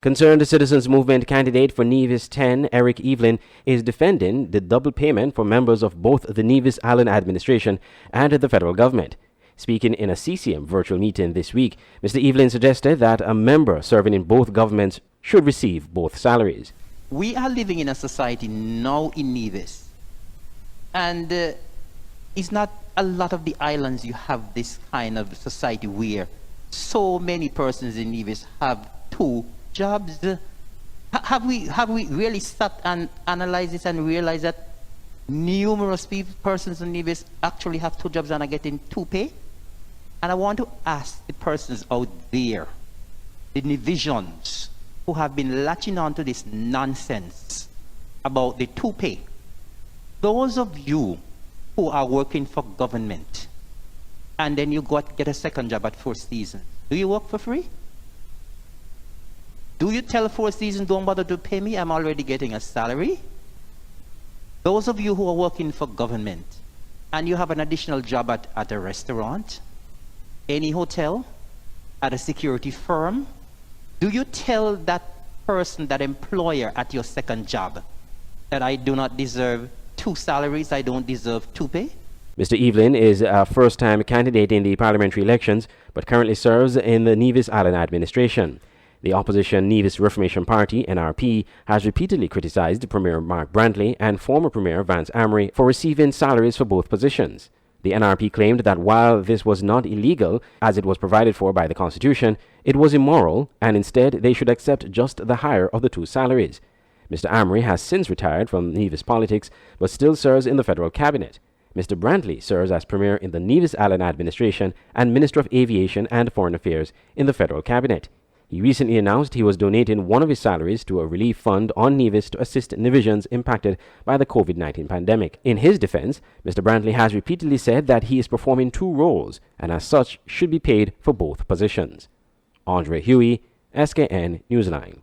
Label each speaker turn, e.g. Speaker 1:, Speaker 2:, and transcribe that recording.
Speaker 1: Concerned Citizens Movement candidate for Nevis 10, Eric Evelyn, is defending the double payment for members of both the Nevis Island administration and the federal government. Speaking in a CCM virtual meeting this week, Mr. Evelyn suggested that a member serving in both governments should receive both salaries.
Speaker 2: We are living in a society now in Nevis, and it's not a lot of the islands you have this kind of society where so many persons in Nevis have two jobs. Have we really sat and analyzed this and realized that numerous persons in Nevis actually have two jobs and are getting two pay? And I want to ask the persons out there, the Nevisians, who have been latching on to this nonsense about the two pay. Those of you who are working for government and then you get a second job at Four Seasons, do you work for free? Do you tell Four Seasons, don't bother to pay me, I'm already getting a salary? Those of you who are working for government and you have an additional job at a restaurant, any hotel, at a security firm, do you tell that person, that employer at your second job, that I do not deserve two salaries, I don't deserve two pay?
Speaker 1: Mr. Evelyn is a first-time candidate in the parliamentary elections, but currently serves in the Nevis Island administration. The opposition Nevis Reformation Party, NRP, has repeatedly criticized Premier Mark Brantley and former Premier Vance Amory for receiving salaries for both positions. The NRP claimed that while this was not illegal, as it was provided for by the Constitution, it was immoral, and instead they should accept just the higher of the two salaries. Mr. Amory has since retired from Nevis politics, but still serves in the federal cabinet. Mr. Brantley serves as Premier in the Nevis Island administration and Minister of Aviation and Foreign Affairs in the federal cabinet. He recently announced he was donating one of his salaries to a relief fund on Nevis to assist Nevisians impacted by the COVID-19 pandemic. In his defense, Mr. Brantley has repeatedly said that he is performing two roles and as such should be paid for both positions. Andre Huey, SKN Newsline.